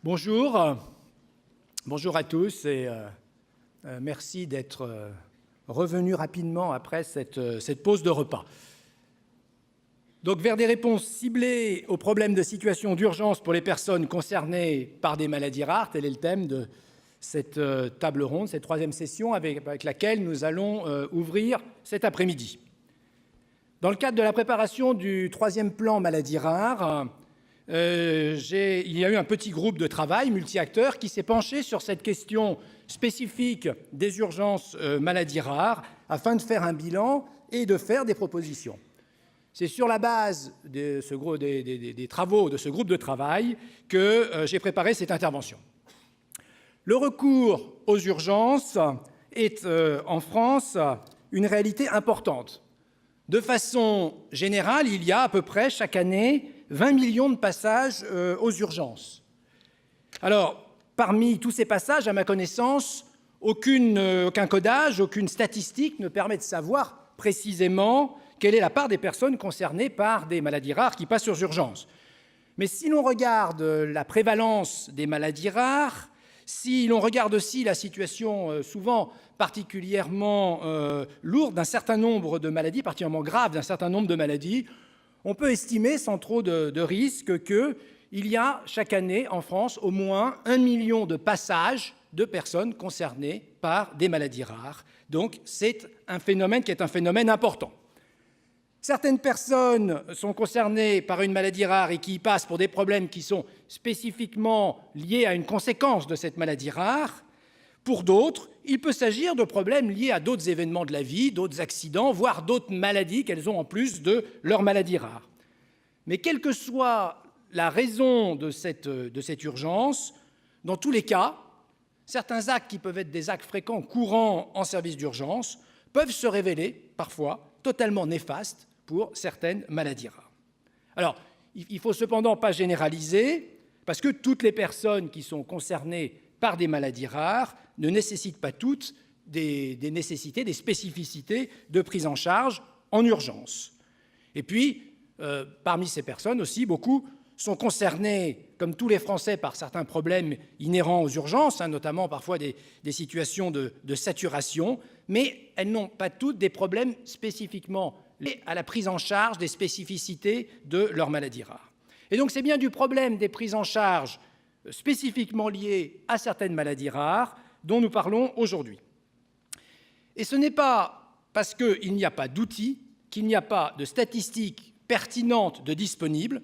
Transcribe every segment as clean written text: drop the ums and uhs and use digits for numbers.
Bonjour, bonjour à tous et merci d'être revenus rapidement après cette pause de repas. Donc, vers des réponses ciblées aux problèmes de situation d'urgence pour les personnes concernées par des maladies rares, tel est le thème de cette table ronde, cette troisième session avec laquelle nous allons ouvrir cet après-midi. Dans le cadre de la préparation du troisième plan maladies rares, il y a eu un petit groupe de travail multi-acteurs qui s'est penché sur cette question spécifique des urgences maladies rares afin de faire un bilan et de faire des propositions. C'est sur la base des travaux de ce groupe de travail que j'ai préparé cette intervention. Le recours aux urgences est en France une réalité importante. De façon générale, il y a à peu près chaque année 20 millions de passages aux urgences. Alors, parmi tous ces passages, à ma connaissance, aucun codage, aucune statistique ne permet de savoir précisément quelle est la part des personnes concernées par des maladies rares qui passent aux urgences. Mais si l'on regarde la prévalence des maladies rares, si l'on regarde aussi la situation souvent particulièrement lourde d'un certain nombre de maladies, particulièrement grave d'un certain nombre de maladies, on peut estimer sans trop de risque qu'il y a chaque année en France au moins 1 million de passages de personnes concernées par des maladies rares. Donc c'est un phénomène qui est un phénomène important. Certaines personnes sont concernées par une maladie rare et qui y passent pour des problèmes qui sont spécifiquement liés à une conséquence de cette maladie rare. Pour d'autres, il peut s'agir de problèmes liés à d'autres événements de la vie, d'autres accidents, voire d'autres maladies qu'elles ont en plus de leur maladie rare. Mais quelle que soit la raison de cette urgence, dans tous les cas, certains actes qui peuvent être des actes fréquents, courants en service d'urgence, peuvent se révéler parfois totalement néfastes pour certaines maladies rares. Alors, il ne faut cependant pas généraliser, parce que toutes les personnes qui sont concernées par des maladies rares ne nécessitent pas toutes des spécificités de prise en charge en urgence. Et puis, parmi ces personnes aussi, beaucoup sont concernées, comme tous les Français, par certains problèmes inhérents aux urgences, notamment parfois des situations de saturation, mais elles n'ont pas toutes des problèmes spécifiquement liés à la prise en charge des spécificités de leur maladie rare. Et donc c'est bien du problème des prises en charge spécifiquement liées à certaines maladies rares dont nous parlons aujourd'hui. Et ce n'est pas parce qu'il n'y a pas d'outils, qu'il n'y a pas de statistiques pertinentes de disponibles,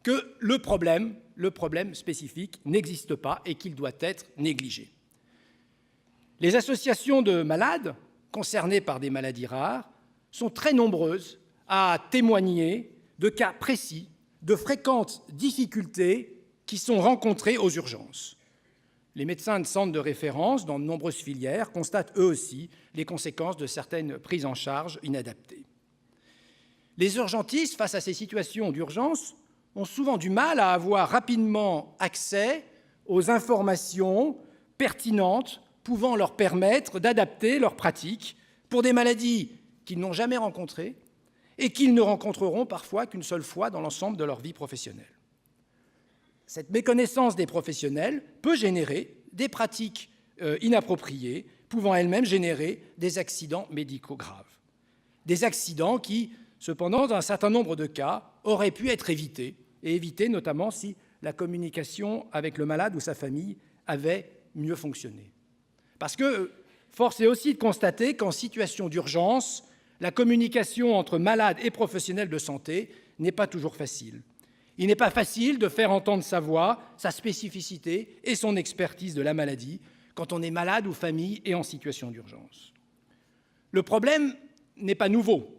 que le problème spécifique n'existe pas et qu'il doit être négligé. Les associations de malades concernés par des maladies rares sont très nombreuses à témoigner de cas précis, de fréquentes difficultés qui sont rencontrées aux urgences. Les médecins de centres de référence dans de nombreuses filières constatent eux aussi les conséquences de certaines prises en charge inadaptées. Les urgentistes, face à ces situations d'urgence, ont souvent du mal à avoir rapidement accès aux informations pertinentes pouvant leur permettre d'adapter leurs pratiques pour des maladies qu'ils n'ont jamais rencontrées et qu'ils ne rencontreront parfois qu'une seule fois dans l'ensemble de leur vie professionnelle. Cette méconnaissance des professionnels peut générer des pratiques inappropriées, pouvant elles-mêmes générer des accidents médicaux graves. Des accidents qui, cependant, dans un certain nombre de cas, auraient pu être évités, et évités notamment si la communication avec le malade ou sa famille avait mieux fonctionné. Parce que force est aussi de constater qu'en situation d'urgence, la communication entre malades et professionnels de santé n'est pas toujours facile. Il n'est pas facile de faire entendre sa voix, sa spécificité et son expertise de la maladie quand on est malade ou famille et en situation d'urgence. Le problème n'est pas nouveau.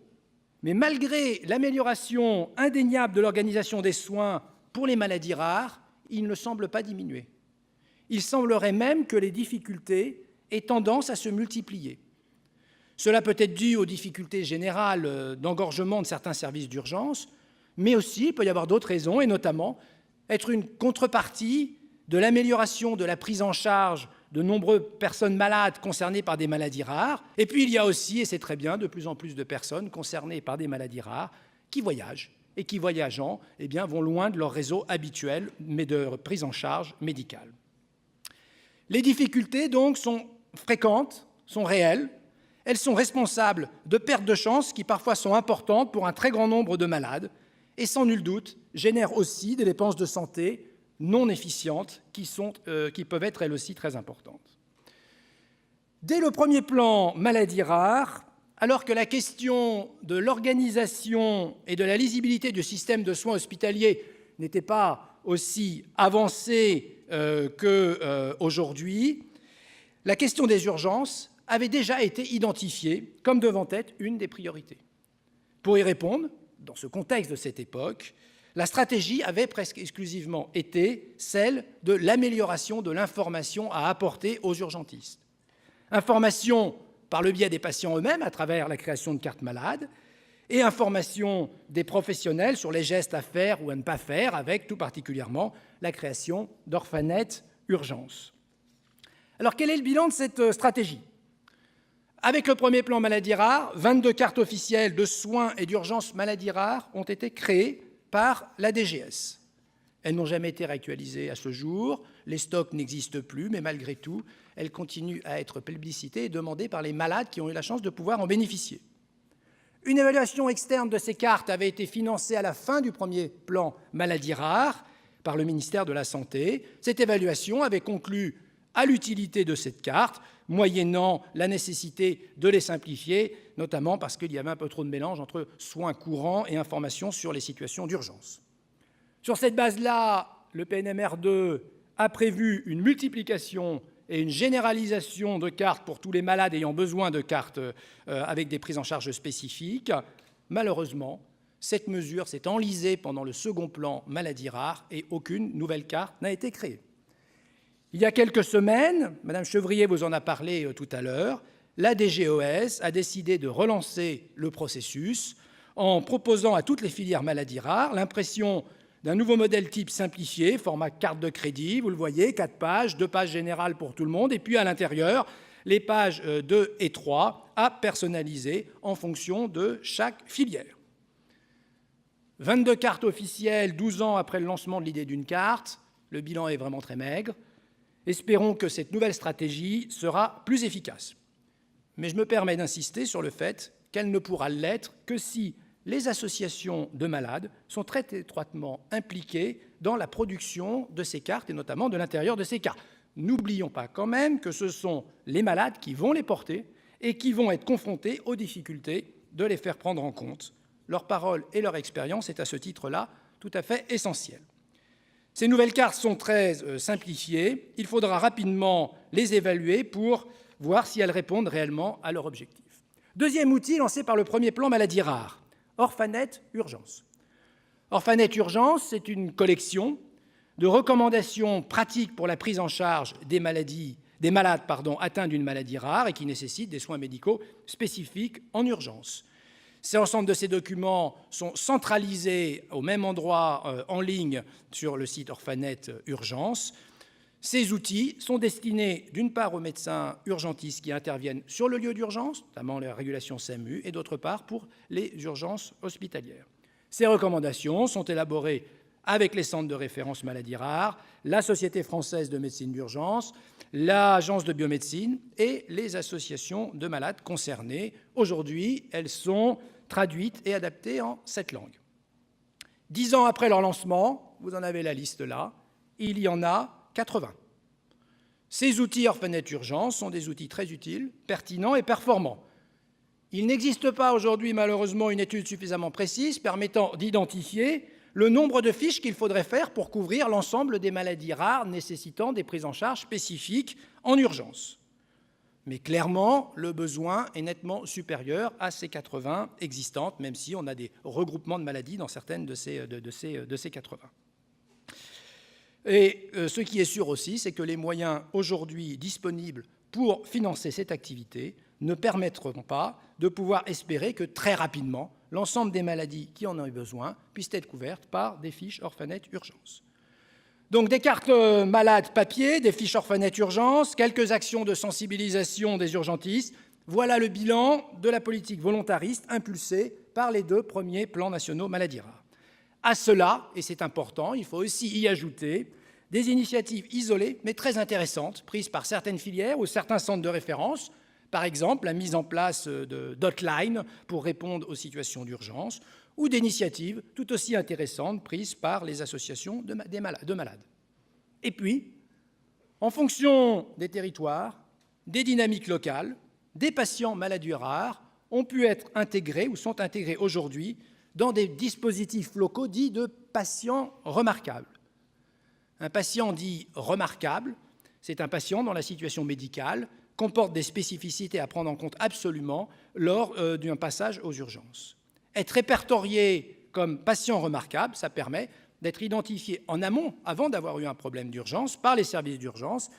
Mais malgré l'amélioration indéniable de l'organisation des soins pour les maladies rares, il ne semble pas diminuer. Il semblerait même que les difficultés aient tendance à se multiplier. Cela peut être dû aux difficultés générales d'engorgement de certains services d'urgence, mais aussi il peut y avoir d'autres raisons, et notamment être une contrepartie de l'amélioration de la prise en charge de nombreuses personnes malades concernées par des maladies rares. Et puis il y a aussi, et c'est très bien, de plus en plus de personnes concernées par des maladies rares qui voyagent et qui, voyageant, vont loin de leur réseau habituel mais de prise en charge médicale. Les difficultés, donc, sont fréquentes, sont réelles. Elles sont responsables de pertes de chance qui, parfois, sont importantes pour un très grand nombre de malades et, sans nul doute, génèrent aussi des dépenses de santé non efficientes qui peuvent être, elles aussi, très importantes. Dès le premier plan maladies rares, alors que la question de l'organisation et de la lisibilité du système de soins hospitaliers n'était pas aussi avancée qu'aujourd'hui, la question des urgences avait déjà été identifiée comme devant être une des priorités. Pour y répondre, dans ce contexte de cette époque, la stratégie avait presque exclusivement été celle de l'amélioration de l'information à apporter aux urgentistes. Information par le biais des patients eux-mêmes à travers la création de cartes malades et information des professionnels sur les gestes à faire ou à ne pas faire avec tout particulièrement la création d'Orphanet Urgences. Alors quel est le bilan de cette stratégie ? Avec le premier plan maladies rares, 22 cartes officielles de soins et d'urgences maladies rares ont été créées par la DGS. Elles n'ont jamais été réactualisées à ce jour, les stocks n'existent plus, mais malgré tout, elles continuent à être plébiscitées et demandées par les malades qui ont eu la chance de pouvoir en bénéficier. Une évaluation externe de ces cartes avait été financée à la fin du premier plan maladies rares par le ministère de la Santé. Cette évaluation avait conclu à l'utilité de cette carte, moyennant la nécessité de les simplifier, notamment parce qu'il y avait un peu trop de mélange entre soins courants et informations sur les situations d'urgence. Sur cette base-là, le PNMR2 a prévu une multiplication et une généralisation de cartes pour tous les malades ayant besoin de cartes avec des prises en charge spécifiques. Malheureusement, cette mesure s'est enlisée pendant le second plan maladies rares et aucune nouvelle carte n'a été créée. Il y a quelques semaines, Mme Chevrier vous en a parlé tout à l'heure, la DGOS a décidé de relancer le processus en proposant à toutes les filières maladies rares l'impression d'un nouveau modèle type simplifié, format carte de crédit, vous le voyez, 4 pages, 2 pages générales pour tout le monde, et puis à l'intérieur, les pages 2 et 3 à personnaliser en fonction de chaque filière. 22 cartes officielles, 12 ans après le lancement de l'idée d'une carte, le bilan est vraiment très maigre. Espérons que cette nouvelle stratégie sera plus efficace. Mais je me permets d'insister sur le fait qu'elle ne pourra l'être que si les associations de malades sont très étroitement impliquées dans la production de ces cartes et notamment de l'intérieur de ces cartes. N'oublions pas quand même que ce sont les malades qui vont les porter et qui vont être confrontés aux difficultés de les faire prendre en compte. Leur parole et leur expérience est à ce titre-là tout à fait essentielle. Ces nouvelles cartes sont très simplifiées. Il faudra rapidement les évaluer pour voir si elles répondent réellement à leur objectif. Deuxième outil lancé par le premier plan maladies rares, Orphanet Urgences. Orphanet Urgences, c'est une collection de recommandations pratiques pour la prise en charge des malades atteints d'une maladie rare et qui nécessitent des soins médicaux spécifiques en urgence. L'ensemble de ces documents sont centralisés au même endroit en ligne sur le site Orphanet Urgences. Ces outils sont destinés d'une part aux médecins urgentistes qui interviennent sur le lieu d'urgence, notamment la régulation SAMU, et d'autre part pour les urgences hospitalières. Ces recommandations sont élaborées avec les centres de référence maladies rares, la Société française de médecine d'urgence, l'Agence de biomédecine et les associations de malades concernés. Aujourd'hui, elles sont traduites et adaptées en 7 langues. 10 ans après leur lancement, vous en avez la liste là, il y en a 80. Ces outils Orphanet Urgences sont des outils très utiles, pertinents et performants. Il n'existe pas aujourd'hui, malheureusement, une étude suffisamment précise permettant d'identifier le nombre de fiches qu'il faudrait faire pour couvrir l'ensemble des maladies rares nécessitant des prises en charge spécifiques en urgence. Mais clairement, le besoin est nettement supérieur à ces 80 existantes, même si on a des regroupements de maladies dans certaines de ces 80. Et ce qui est sûr aussi, c'est que les moyens aujourd'hui disponibles pour financer cette activité ne permettront pas de pouvoir espérer que très rapidement, l'ensemble des maladies qui en ont eu besoin puissent être couvertes par des fiches Orphanet Urgences. Donc des cartes malades papier, des fiches Orphanet Urgences, quelques actions de sensibilisation des urgentistes. Voilà le bilan de la politique volontariste impulsée par les 2 premiers plans nationaux maladies rares. À cela, et c'est important, il faut aussi y ajouter des initiatives isolées, mais très intéressantes, prises par certaines filières ou certains centres de référence, par exemple la mise en place d'hotlines pour répondre aux situations d'urgence, ou d'initiatives tout aussi intéressantes prises par les associations de malades. Et puis, en fonction des territoires, des dynamiques locales, des patients maladies rares ont pu être intégrés ou sont intégrés aujourd'hui dans des dispositifs locaux dits de patients remarquables. Un patient dit remarquable, c'est un patient dont la situation médicale comporte des spécificités à prendre en compte absolument lors d'un passage aux urgences. Être répertorié comme patient remarquable, ça permet d'être identifié en amont, avant d'avoir eu un problème d'urgence, par les services d'urgence,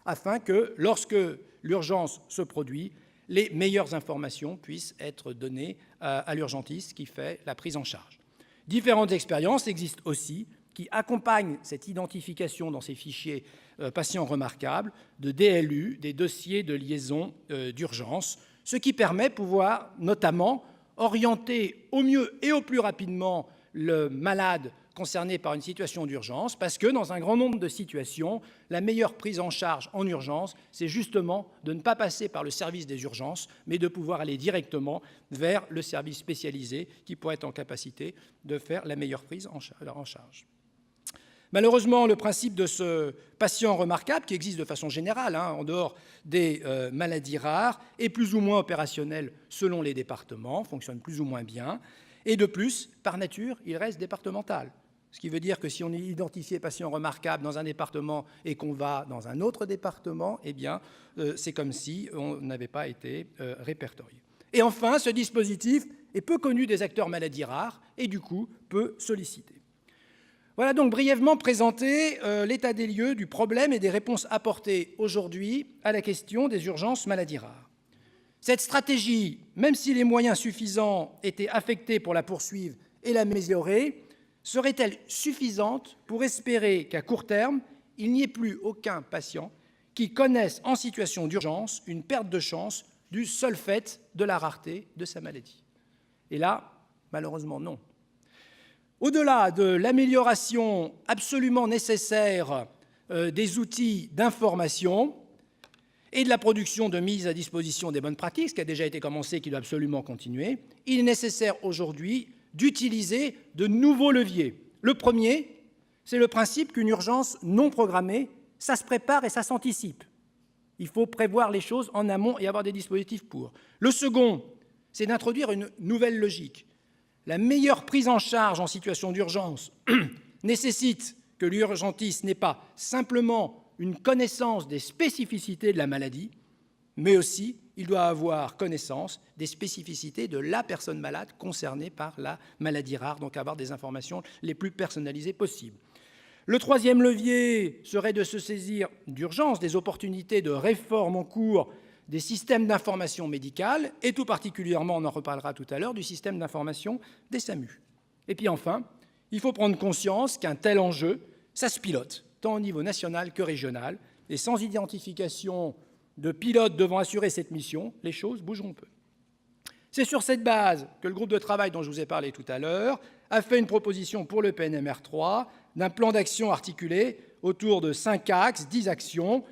afin que, lorsque l'urgence se produit, les meilleures informations puissent être données à l'urgentiste qui fait la prise en charge. Différentes expériences existent aussi qui accompagnent cette identification dans ces fichiers patients remarquables de DLU, des dossiers de liaison d'urgence, ce qui permet de pouvoir notamment orienter au mieux et au plus rapidement le malade concerné par une situation d'urgence, parce que dans un grand nombre de situations, la meilleure prise en charge en urgence, c'est justement de ne pas passer par le service des urgences, mais de pouvoir aller directement vers le service spécialisé qui pourrait être en capacité de faire la meilleure prise en charge. Malheureusement, le principe de ce patient remarquable, qui existe de façon générale, en dehors des maladies rares, est plus ou moins opérationnel selon les départements, fonctionne plus ou moins bien, et de plus, par nature, il reste départemental. Ce qui veut dire que si on est identifié patient remarquable dans un département et qu'on va dans un autre département, eh bien, c'est comme si on n'avait pas été répertorié. Et enfin, ce dispositif est peu connu des acteurs maladies rares et du coup peu sollicité. Voilà donc brièvement présenté l'état des lieux du problème et des réponses apportées aujourd'hui à la question des urgences maladies rares. Cette stratégie, même si les moyens suffisants étaient affectés pour la poursuivre et l'améliorer, serait-elle suffisante pour espérer qu'à court terme, il n'y ait plus aucun patient qui connaisse en situation d'urgence une perte de chance du seul fait de la rareté de sa maladie? Et là, malheureusement, non. Au-delà de l'amélioration absolument nécessaire des outils d'information et de la production de mise à disposition des bonnes pratiques, ce qui a déjà été commencé et qui doit absolument continuer, il est nécessaire aujourd'hui d'utiliser de nouveaux leviers. Le premier, c'est le principe qu'une urgence non programmée, ça se prépare et ça s'anticipe. Il faut prévoir les choses en amont et avoir des dispositifs pour. Le second, c'est d'introduire une nouvelle logique. La meilleure prise en charge en situation d'urgence nécessite que l'urgentiste n'ait pas simplement une connaissance des spécificités de la maladie, mais aussi il doit avoir connaissance des spécificités de la personne malade concernée par la maladie rare, donc avoir des informations les plus personnalisées possibles. Le troisième levier serait de se saisir d'urgence des opportunités de réforme en cours des systèmes d'information médicale, et tout particulièrement, on en reparlera tout à l'heure, du système d'information des SAMU. Et puis enfin, il faut prendre conscience qu'un tel enjeu, ça se pilote, tant au niveau national que régional, et sans identification de pilotes devant assurer cette mission, les choses bougeront peu. C'est sur cette base que le groupe de travail dont je vous ai parlé tout à l'heure a fait une proposition pour le PNMR3 d'un plan d'action articulé autour de 5 axes, 10 actions,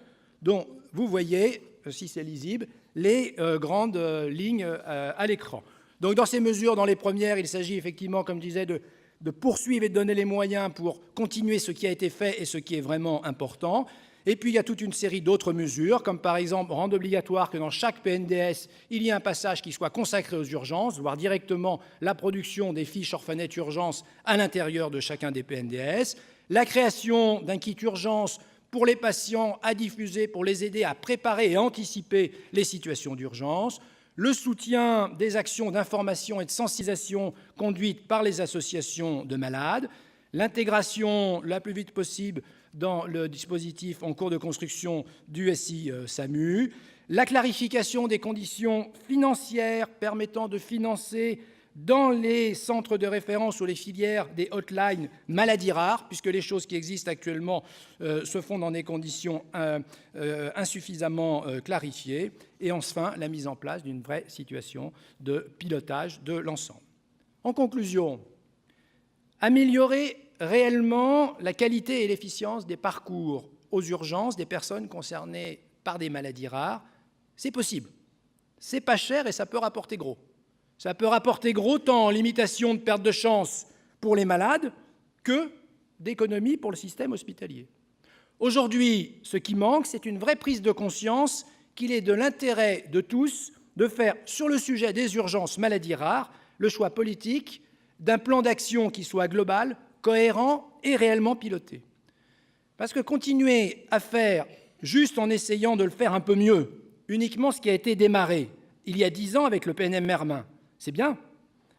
dont vous voyez, si c'est lisible, les grandes lignes à l'écran. Donc dans ces mesures, dans les premières, il s'agit effectivement, comme je disais, de poursuivre et de donner les moyens pour continuer ce qui a été fait et ce qui est vraiment important. Et puis il y a toute une série d'autres mesures, comme par exemple rendre obligatoire que dans chaque PNDS, il y ait un passage qui soit consacré aux urgences, voire directement la production des fiches orphanettes urgences à l'intérieur de chacun des PNDS, la création d'un kit urgence pour les patients à diffuser, pour les aider à préparer et anticiper les situations d'urgence, le soutien des actions d'information et de sensibilisation conduites par les associations de malades, l'intégration la plus vite possible dans le dispositif en cours de construction du SI-SAMU, la clarification des conditions financières permettant de financer dans les centres de référence ou les filières des hotlines maladies rares, puisque les choses qui existent actuellement se font dans des conditions insuffisamment clarifiées, et enfin la mise en place d'une vraie situation de pilotage de l'ensemble. En conclusion, Améliorer réellement la qualité et l'efficience des parcours aux urgences des personnes concernées par des maladies rares, c'est possible. C'est pas cher et ça peut rapporter gros. Ça peut rapporter gros tant en limitation de perte de chance pour les malades que d'économies pour le système hospitalier. Aujourd'hui, ce qui manque, c'est une vraie prise de conscience qu'il est de l'intérêt de tous de faire, sur le sujet des urgences maladies rares, le choix politique d'un plan d'action qui soit global, cohérent et réellement piloté. Parce que continuer à faire, juste en essayant de le faire un peu mieux, uniquement ce qui a été démarré il y a 10 ans avec le PNM Mermin, c'est bien,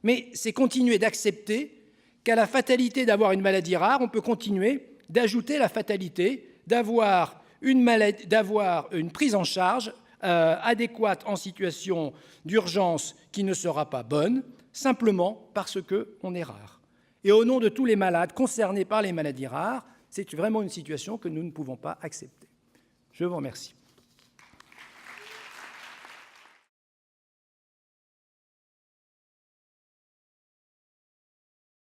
mais c'est continuer d'accepter qu'à la fatalité d'avoir une maladie rare, on peut continuer d'ajouter la fatalité d'avoir une prise en charge adéquate en situation d'urgence qui ne sera pas bonne, simplement parce qu'on est rare. Et au nom de tous les malades concernés par les maladies rares, c'est vraiment une situation que nous ne pouvons pas accepter. Je vous remercie.